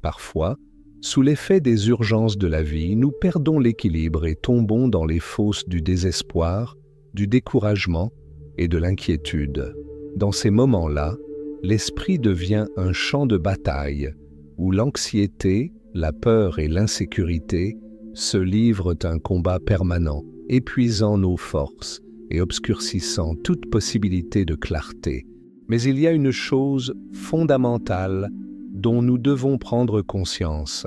Parfois, sous l'effet des urgences de la vie, nous perdons l'équilibre et tombons dans les fosses du désespoir, du découragement et de l'inquiétude. Dans ces moments-là, l'esprit devient un champ de bataille où l'anxiété, la peur et l'insécurité se livrent un combat permanent, épuisant nos forces et obscurcissant toute possibilité de clarté. Mais il y a une chose fondamentale dont nous devons prendre conscience.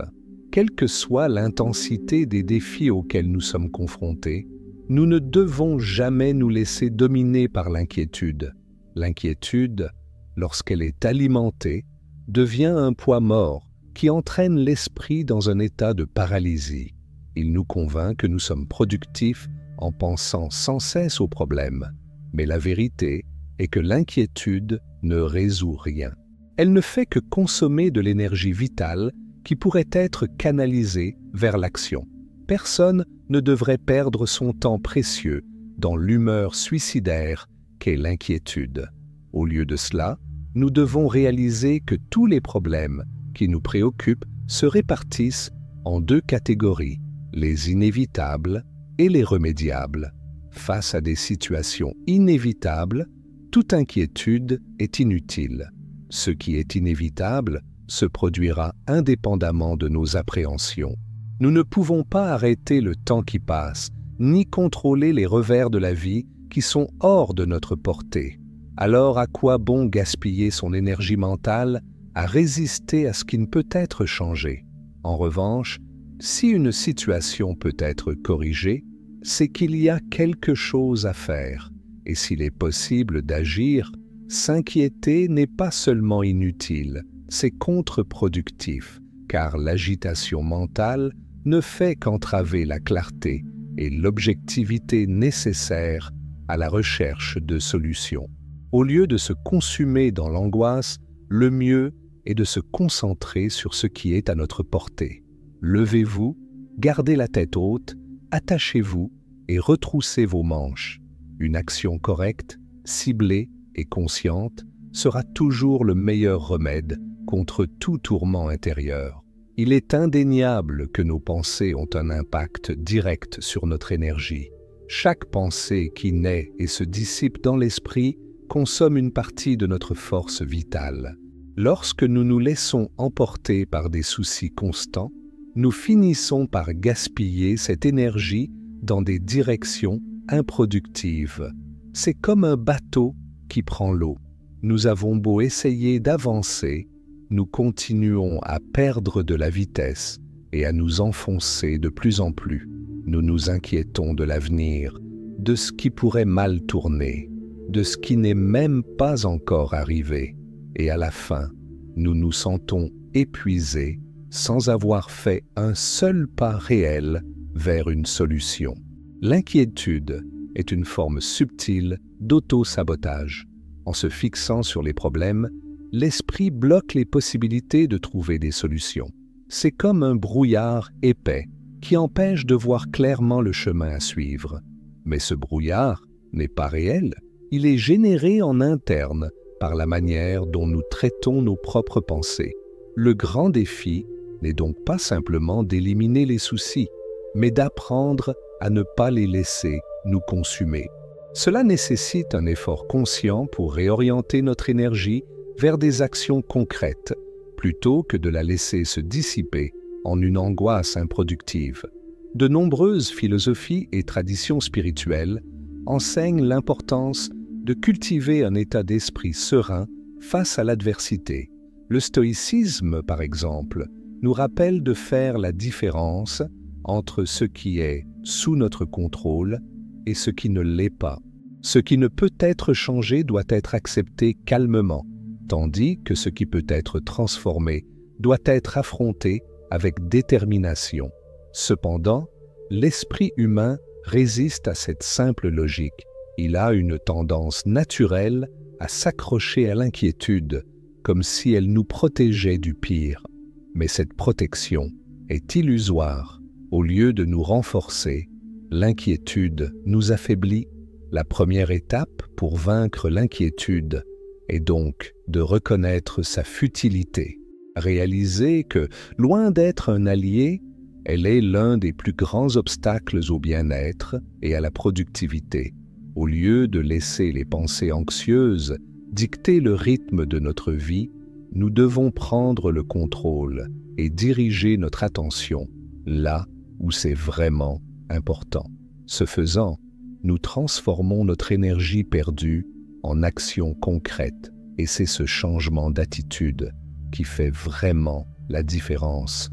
Quelle que soit l'intensité des défis auxquels nous sommes confrontés, nous ne devons jamais nous laisser dominer par l'inquiétude. L'inquiétude, lorsqu'elle est alimentée, devient un poids mort qui entraîne l'esprit dans un état de paralysie. Il nous convainc que nous sommes productifs en pensant sans cesse aux problèmes. Mais la vérité est que l'inquiétude ne résout rien. Elle ne fait que consommer de l'énergie vitale qui pourrait être canalisée vers l'action. Personne ne devrait perdre son temps précieux dans l'humeur suicidaire qu'est l'inquiétude. Au lieu de cela, nous devons réaliser que tous les problèmes qui nous préoccupent se répartissent en deux catégories, les inévitables et les remédiables. Face à des situations inévitables, toute inquiétude est inutile. Ce qui est inévitable se produira indépendamment de nos appréhensions. Nous ne pouvons pas arrêter le temps qui passe, ni contrôler les revers de la vie qui sont hors de notre portée. Alors à quoi bon gaspiller son énergie mentale à résister à ce qui ne peut être changé? En revanche, si une situation peut être corrigée, c'est qu'il y a quelque chose à faire. Et s'il est possible d'agir, s'inquiéter n'est pas seulement inutile, c'est contre-productif, car l'agitation mentale ne fait qu'entraver la clarté et l'objectivité nécessaires à la recherche de solutions. Au lieu de se consumer dans l'angoisse, le mieux est de se concentrer sur ce qui est à notre portée. Levez-vous, gardez la tête haute, attachez-vous et retroussez vos manches. Une action correcte, ciblée et consciente sera toujours le meilleur remède contre tout tourment intérieur. Il est indéniable que nos pensées ont un impact direct sur notre énergie. Chaque pensée qui naît et se dissipe dans l'esprit consomme une partie de notre force vitale. Lorsque nous nous laissons emporter par des soucis constants, nous finissons par gaspiller cette énergie dans des directions improductives. C'est comme un bateau qui prend l'eau. Nous avons beau essayer d'avancer, nous continuons à perdre de la vitesse et à nous enfoncer de plus en plus. Nous nous inquiétons de l'avenir, de ce qui pourrait mal tourner, de ce qui n'est même pas encore arrivé. Et à la fin, nous nous sentons épuisés sans avoir fait un seul pas réel vers une solution. L'inquiétude est une forme subtile d'auto-sabotage. En se fixant sur les problèmes, l'esprit bloque les possibilités de trouver des solutions. C'est comme un brouillard épais qui empêche de voir clairement le chemin à suivre. Mais ce brouillard n'est pas réel, il est généré en interne par la manière dont nous traitons nos propres pensées. Le grand défi n'est donc pas simplement d'éliminer les soucis, mais d'apprendre à ne pas les laisser nous consumer. Cela nécessite un effort conscient pour réorienter notre énergie vers des actions concrètes, plutôt que de la laisser se dissiper en une angoisse improductive. De nombreuses philosophies et traditions spirituelles enseignent l'importance de cultiver un état d'esprit serein face à l'adversité. Le stoïcisme, par exemple, nous rappelle de faire la différence entre ce qui est sous notre contrôle et ce qui ne l'est pas. Ce qui ne peut être changé doit être accepté calmement, tandis que ce qui peut être transformé doit être affronté avec détermination. Cependant, l'esprit humain résiste à cette simple logique. Il a une tendance naturelle à s'accrocher à l'inquiétude, comme si elle nous protégeait du pire. Mais cette protection est illusoire. Au lieu de nous renforcer, l'inquiétude nous affaiblit. La première étape pour vaincre l'inquiétude est donc de reconnaître sa futilité. Réalisez que, loin d'être un allié, elle est l'un des plus grands obstacles au bien-être et à la productivité. Au lieu de laisser les pensées anxieuses dicter le rythme de notre vie, nous devons prendre le contrôle et diriger notre attention là où c'est vraiment important. Ce faisant, nous transformons notre énergie perdue en action concrète et c'est ce changement d'attitude qui fait vraiment la différence.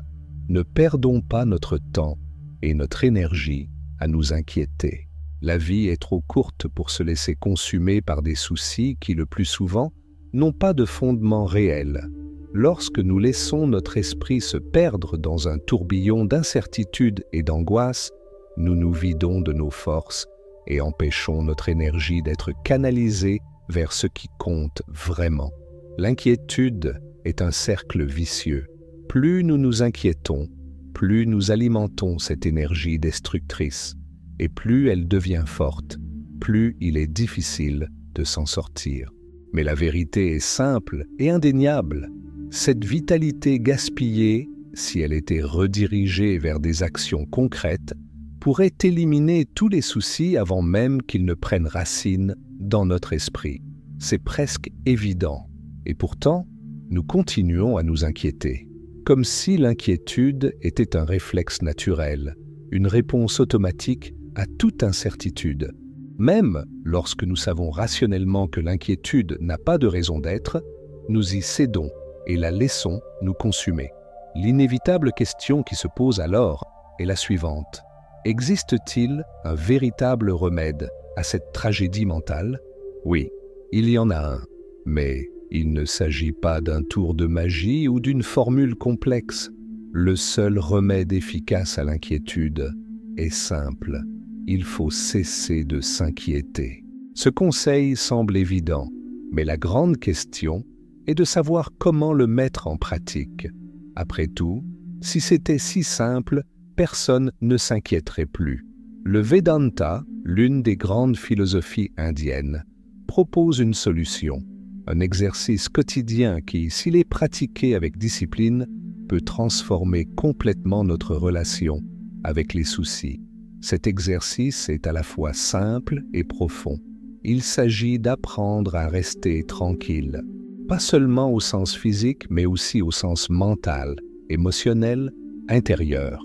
Ne perdons pas notre temps et notre énergie à nous inquiéter. La vie est trop courte pour se laisser consumer par des soucis qui, le plus souvent, n'ont pas de fondement réel. Lorsque nous laissons notre esprit se perdre dans un tourbillon d'incertitude et d'angoisse, nous nous vidons de nos forces et empêchons notre énergie d'être canalisée vers ce qui compte vraiment. L'inquiétude est un cercle vicieux. Plus nous nous inquiétons, plus nous alimentons cette énergie destructrice, et plus elle devient forte, plus il est difficile de s'en sortir. Mais la vérité est simple et indéniable. Cette vitalité gaspillée, si elle était redirigée vers des actions concrètes, pourrait éliminer tous les soucis avant même qu'ils ne prennent racine dans notre esprit. C'est presque évident. Et pourtant, nous continuons à nous inquiéter. Comme si l'inquiétude était un réflexe naturel, une réponse automatique à toute incertitude. Même lorsque nous savons rationnellement que l'inquiétude n'a pas de raison d'être, nous y cédons et la laissons nous consumer. L'inévitable question qui se pose alors est la suivante. Existe-t-il un véritable remède à cette tragédie mentale? Oui, il y en a un, mais il ne s'agit pas d'un tour de magie ou d'une formule complexe. Le seul remède efficace à l'inquiétude est simple. Il faut cesser de s'inquiéter. Ce conseil semble évident, mais la grande question est de savoir comment le mettre en pratique. Après tout, si c'était si simple, personne ne s'inquiéterait plus. Le Vedanta, l'une des grandes philosophies indiennes, propose une solution, un exercice quotidien qui, s'il est pratiqué avec discipline, peut transformer complètement notre relation avec les soucis. Cet exercice est à la fois simple et profond. Il s'agit d'apprendre à rester tranquille, pas seulement au sens physique, mais aussi au sens mental, émotionnel, intérieur.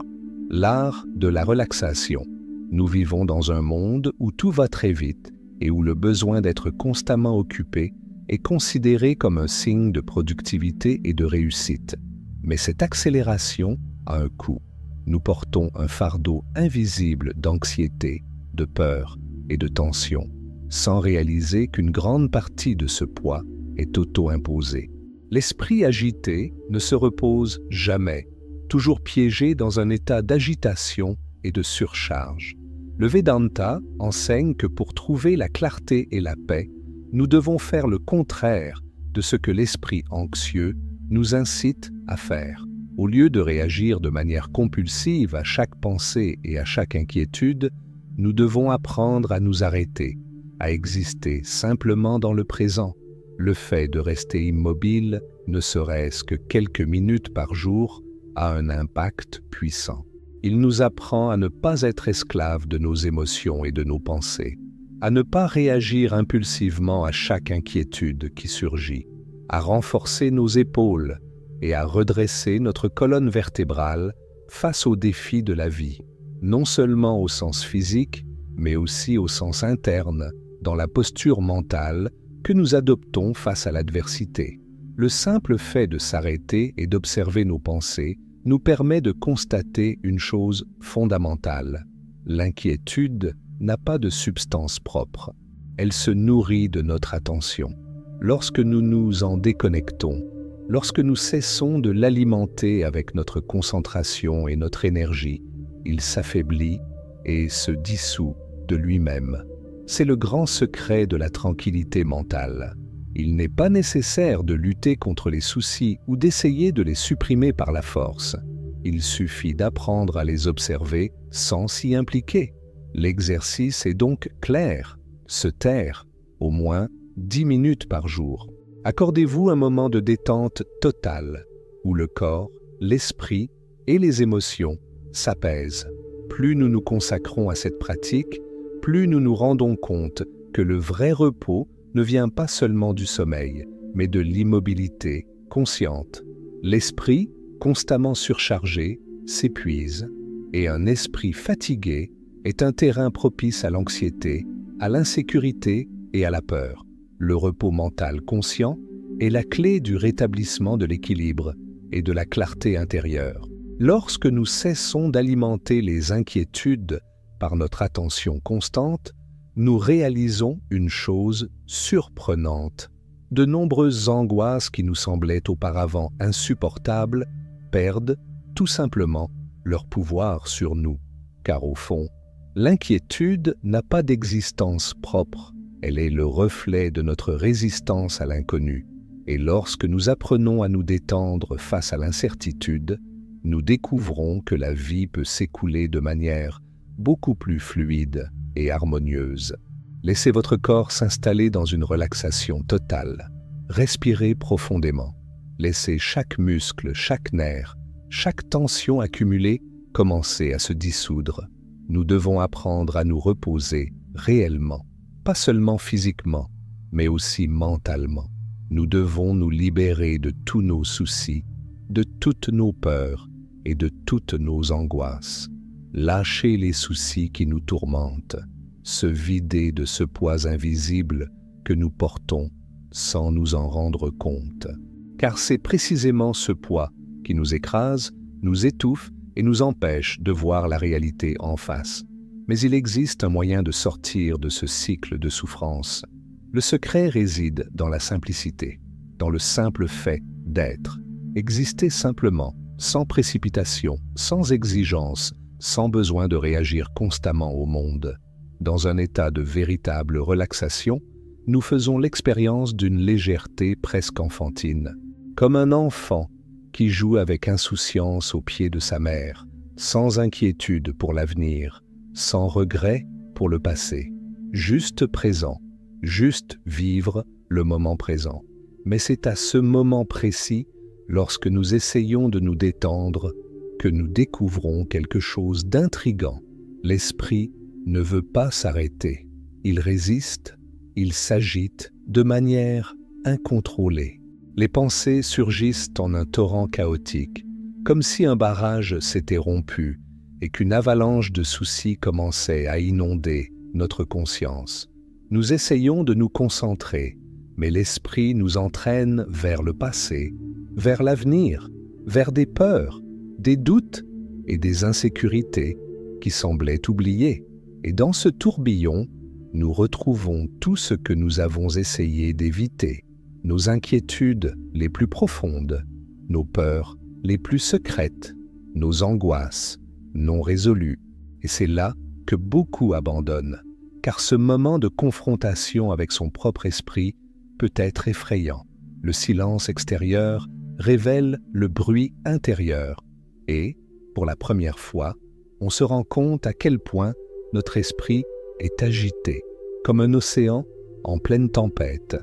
L'art de la relaxation. Nous vivons dans un monde où tout va très vite et où le besoin d'être constamment occupé est considéré comme un signe de productivité et de réussite. Mais cette accélération a un coût. Nous portons un fardeau invisible d'anxiété, de peur et de tension, sans réaliser qu'une grande partie de ce poids est auto-imposée. L'esprit agité ne se repose jamais, toujours piégé dans un état d'agitation et de surcharge. Le Vedanta enseigne que pour trouver la clarté et la paix, nous devons faire le contraire de ce que l'esprit anxieux nous incite à faire. Au lieu de réagir de manière compulsive à chaque pensée et à chaque inquiétude, nous devons apprendre à nous arrêter, à exister simplement dans le présent. Le fait de rester immobile, ne serait-ce que quelques minutes par jour, a un impact puissant. Il nous apprend à ne pas être esclaves de nos émotions et de nos pensées, à ne pas réagir impulsivement à chaque inquiétude qui surgit, à renforcer nos épaules et à redresser notre colonne vertébrale face aux défis de la vie, non seulement au sens physique, mais aussi au sens interne, dans la posture mentale que nous adoptons face à l'adversité. Le simple fait de s'arrêter et d'observer nos pensées nous permet de constater une chose fondamentale. L'inquiétude n'a pas de substance propre. Elle se nourrit de notre attention. Lorsque nous nous en déconnectons, lorsque nous cessons de l'alimenter avec notre concentration et notre énergie, il s'affaiblit et se dissout de lui-même. C'est le grand secret de la tranquillité mentale. Il n'est pas nécessaire de lutter contre les soucis ou d'essayer de les supprimer par la force. Il suffit d'apprendre à les observer sans s'y impliquer. L'exercice est donc clair. Se taire, au moins 10 minutes par jour. Accordez-vous un moment de détente totale. où le corps, l'esprit et les émotions s'apaisent. Plus nous nous consacrons à cette pratique, plus nous nous rendons compte que le vrai repos ne vient pas seulement du sommeil, mais de l'immobilité consciente. L'esprit, constamment surchargé, s'épuise, et un esprit fatigué est un terrain propice à l'anxiété, à l'insécurité et à la peur. Le repos mental conscient est la clé du rétablissement de l'équilibre et de la clarté intérieure. Lorsque nous cessons d'alimenter les inquiétudes par notre attention constante, nous réalisons une chose surprenante. De nombreuses angoisses qui nous semblaient auparavant insupportables perdent tout simplement leur pouvoir sur nous. Car au fond, l'inquiétude n'a pas d'existence propre. Elle est le reflet de notre résistance à l'inconnu. Et lorsque nous apprenons à nous détendre face à l'incertitude, nous découvrons que la vie peut s'écouler de manière beaucoup plus fluide et harmonieuse. Laissez votre corps s'installer dans une relaxation totale. Respirez profondément. Laissez chaque muscle, chaque nerf, chaque tension accumulée commencer à se dissoudre. Nous devons apprendre à nous reposer réellement, pas seulement physiquement, mais aussi mentalement. Nous devons nous libérer de tous nos soucis, de toutes nos peurs et de toutes nos angoisses. Lâcher les soucis qui nous tourmentent, se vider de ce poids invisible que nous portons sans nous en rendre compte. Car c'est précisément ce poids qui nous écrase, nous étouffe et nous empêche de voir la réalité en face. Mais il existe un moyen de sortir de ce cycle de souffrance. Le secret réside dans la simplicité, dans le simple fait d'être. Exister simplement, sans précipitation, sans exigence, sans besoin de réagir constamment au monde. Dans un état de véritable relaxation, nous faisons l'expérience d'une légèreté presque enfantine, comme un enfant qui joue avec insouciance aux pieds de sa mère, sans inquiétude pour l'avenir, sans regret pour le passé, juste présent, juste vivre le moment présent. Mais c'est à ce moment précis, lorsque nous essayons de nous détendre, que nous découvrons quelque chose d'intrigant. L'esprit ne veut pas s'arrêter. Il résiste, il s'agite de manière incontrôlée. Les pensées surgissent en un torrent chaotique, comme si un barrage s'était rompu et qu'une avalanche de soucis commençait à inonder notre conscience. Nous essayons de nous concentrer, mais l'esprit nous entraîne vers le passé, vers l'avenir, vers des peurs, des doutes et des insécurités qui semblaient oubliées. Et dans ce tourbillon, nous retrouvons tout ce que nous avons essayé d'éviter, nos inquiétudes les plus profondes, nos peurs les plus secrètes, nos angoisses non résolues. Et c'est là que beaucoup abandonnent, car ce moment de confrontation avec son propre esprit peut être effrayant. Le silence extérieur révèle le bruit intérieur. Et, pour la première fois, on se rend compte à quel point notre esprit est agité, comme un océan en pleine tempête,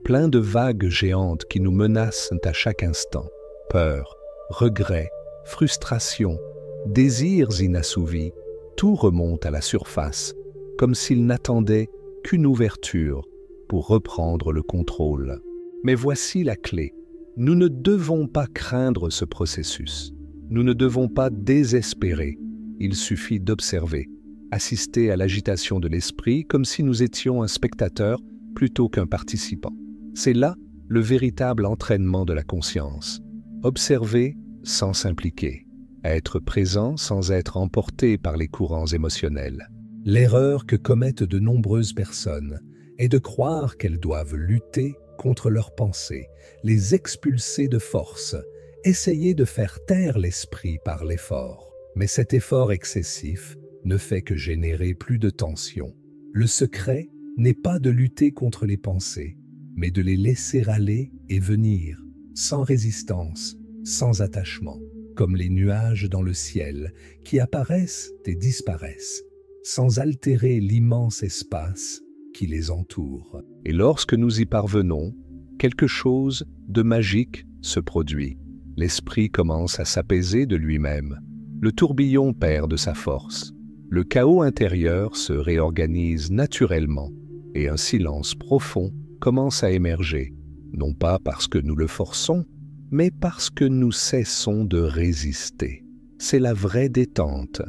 plein de vagues géantes qui nous menacent à chaque instant. Peur, regret, frustration, désirs inassouvis, tout remonte à la surface, comme s'il n'attendait qu'une ouverture pour reprendre le contrôle. Mais voici la clé. Nous ne devons pas craindre ce processus. Nous ne devons pas désespérer. Il suffit d'observer, assister à l'agitation de l'esprit comme si nous étions un spectateur plutôt qu'un participant. C'est là le véritable entraînement de la conscience. Observer sans s'impliquer. Être présent sans être emporté par les courants émotionnels. L'erreur que commettent de nombreuses personnes est de croire qu'elles doivent lutter contre leurs pensées, les expulser de force, essayer de faire taire l'esprit par l'effort. Mais cet effort excessif ne fait que générer plus de tension. Le secret n'est pas de lutter contre les pensées, mais de les laisser aller et venir, sans résistance, sans attachement, comme les nuages dans le ciel qui apparaissent et disparaissent, sans altérer l'immense espace qui les entoure. Et lorsque nous y parvenons, quelque chose de magique se produit. L'esprit commence à s'apaiser de lui-même. Le tourbillon perd de sa force. Le chaos intérieur se réorganise naturellement et un silence profond commence à émerger, non pas parce que nous le forçons, mais parce que nous cessons de résister. C'est la vraie détente.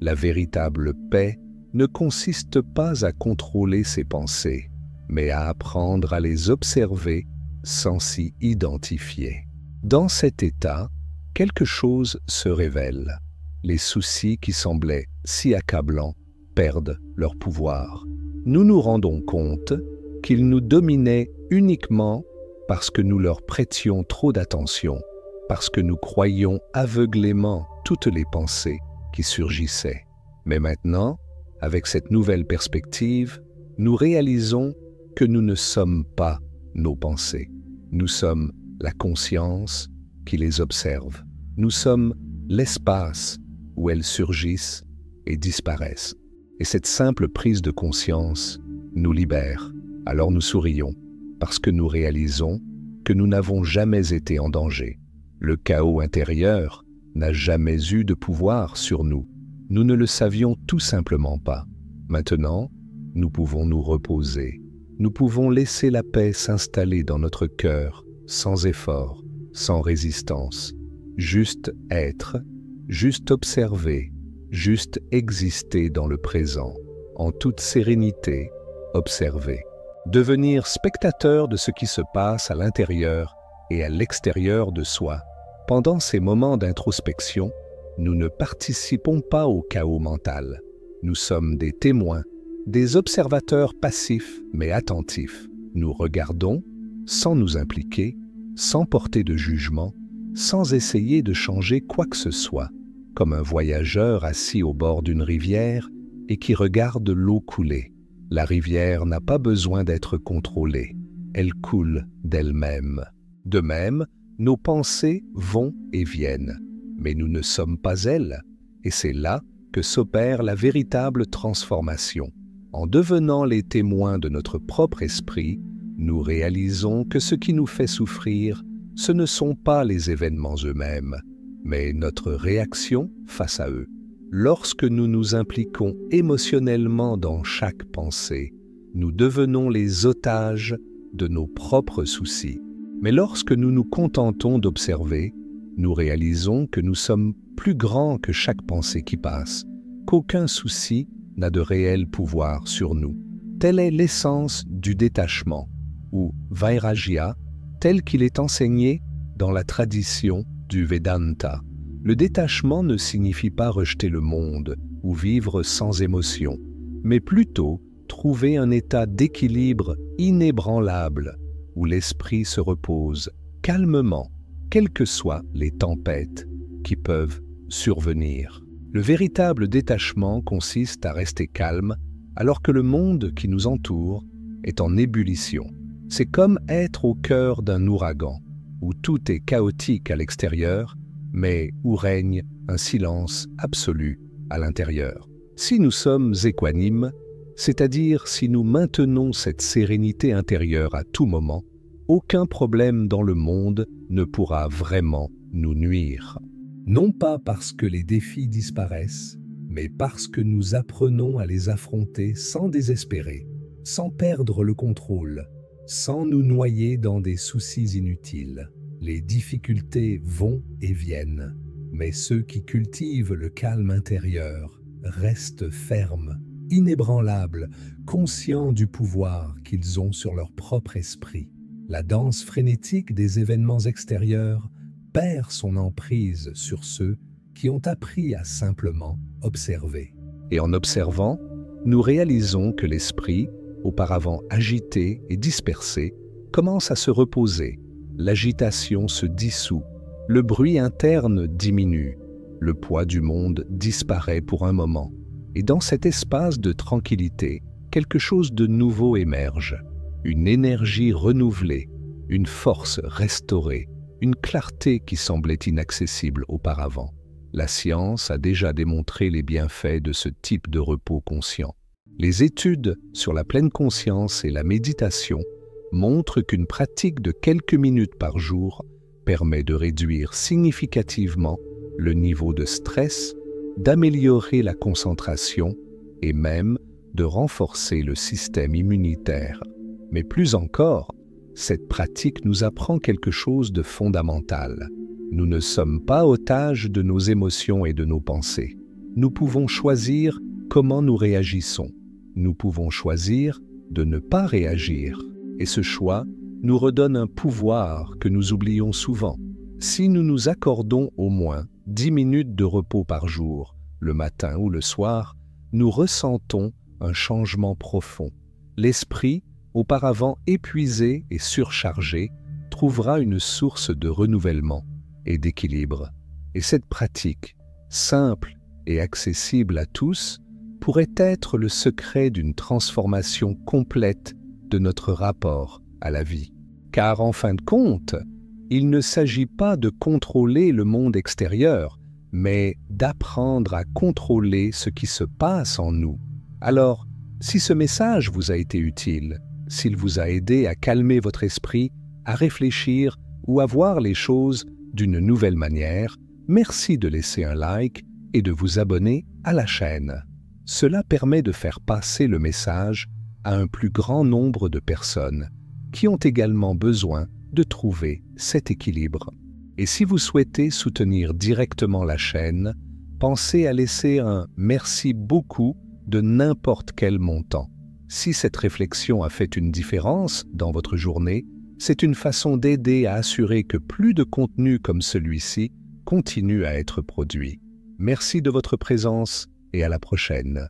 La véritable paix ne consiste pas à contrôler ses pensées, mais à apprendre à les observer sans s'y identifier. Dans cet état, quelque chose se révèle. Les soucis qui semblaient si accablants perdent leur pouvoir. Nous nous rendons compte qu'ils nous dominaient uniquement parce que nous leur prêtions trop d'attention, parce que nous croyions aveuglément toutes les pensées qui surgissaient. Mais maintenant, avec cette nouvelle perspective, nous réalisons que nous ne sommes pas nos pensées. Nous sommes la conscience qui les observe. Nous sommes l'espace où elles surgissent et disparaissent. Et cette simple prise de conscience nous libère. Alors nous sourions, parce que nous réalisons que nous n'avons jamais été en danger. Le chaos intérieur n'a jamais eu de pouvoir sur nous. Nous ne le savions tout simplement pas. Maintenant, nous pouvons nous reposer. Nous pouvons laisser la paix s'installer dans notre cœur, sans effort, sans résistance. Juste être, juste observer, juste exister dans le présent, en toute sérénité, observer. Devenir spectateur de ce qui se passe à l'intérieur et à l'extérieur de soi. Pendant ces moments d'introspection, nous ne participons pas au chaos mental. Nous sommes des témoins, des observateurs passifs mais attentifs. Nous regardons, sans nous impliquer, sans porter de jugement, sans essayer de changer quoi que ce soit, comme un voyageur assis au bord d'une rivière et qui regarde l'eau couler. La rivière n'a pas besoin d'être contrôlée, elle coule d'elle-même. De même, nos pensées vont et viennent, mais nous ne sommes pas elles, et c'est là que s'opère la véritable transformation. En devenant les témoins de notre propre esprit, nous réalisons que ce qui nous fait souffrir, ce ne sont pas les événements eux-mêmes, mais notre réaction face à eux. Lorsque nous nous impliquons émotionnellement dans chaque pensée, nous devenons les otages de nos propres soucis. Mais lorsque nous nous contentons d'observer, nous réalisons que nous sommes plus grands que chaque pensée qui passe, qu'aucun souci n'a de réel pouvoir sur nous. Telle est l'essence du détachement, ou Vairagya, tel qu'il est enseigné dans la tradition du Vedanta. Le détachement ne signifie pas rejeter le monde ou vivre sans émotion, mais plutôt trouver un état d'équilibre inébranlable où l'esprit se repose calmement, quelles que soient les tempêtes qui peuvent survenir. Le véritable détachement consiste à rester calme alors que le monde qui nous entoure est en ébullition. C'est comme être au cœur d'un ouragan, où tout est chaotique à l'extérieur, mais où règne un silence absolu à l'intérieur. Si nous sommes équanimes, c'est-à-dire si nous maintenons cette sérénité intérieure à tout moment, aucun problème dans le monde ne pourra vraiment nous nuire. Non pas parce que les défis disparaissent, mais parce que nous apprenons à les affronter sans désespérer, sans perdre le contrôle, sans nous noyer dans des soucis inutiles. Les difficultés vont et viennent, mais ceux qui cultivent le calme intérieur restent fermes, inébranlables, conscients du pouvoir qu'ils ont sur leur propre esprit. La danse frénétique des événements extérieurs perd son emprise sur ceux qui ont appris à simplement observer. Et en observant, nous réalisons que l'esprit, auparavant agité et dispersé, commence à se reposer. L'agitation se dissout, le bruit interne diminue, le poids du monde disparaît pour un moment. Et dans cet espace de tranquillité, quelque chose de nouveau émerge. Une énergie renouvelée, une force restaurée, une clarté qui semblait inaccessible auparavant. La science a déjà démontré les bienfaits de ce type de repos conscient. Les études sur la pleine conscience et la méditation montrent qu'une pratique de quelques minutes par jour permet de réduire significativement le niveau de stress, d'améliorer la concentration et même de renforcer le système immunitaire. Mais plus encore, cette pratique nous apprend quelque chose de fondamental. Nous ne sommes pas otages de nos émotions et de nos pensées. Nous pouvons choisir comment nous réagissons. Nous pouvons choisir de ne pas réagir. Et ce choix nous redonne un pouvoir que nous oublions souvent. Si nous nous accordons au moins 10 minutes de repos par jour, le matin ou le soir, nous ressentons un changement profond. L'esprit, auparavant épuisé et surchargé, trouvera une source de renouvellement et d'équilibre. Et cette pratique, simple et accessible à tous, pourrait être le secret d'une transformation complète de notre rapport à la vie. Car en fin de compte, il ne s'agit pas de contrôler le monde extérieur, mais d'apprendre à contrôler ce qui se passe en nous. Alors, si ce message vous a été utile, s'il vous a aidé à calmer votre esprit, à réfléchir ou à voir les choses d'une nouvelle manière, merci de laisser un like et de vous abonner à la chaîne. Cela permet de faire passer le message à un plus grand nombre de personnes qui ont également besoin de trouver cet équilibre. Et si vous souhaitez soutenir directement la chaîne, pensez à laisser un « merci beaucoup » de n'importe quel montant. Si cette réflexion a fait une différence dans votre journée, c'est une façon d'aider à assurer que plus de contenu comme celui-ci continue à être produit. Merci de votre présence et à la prochaine.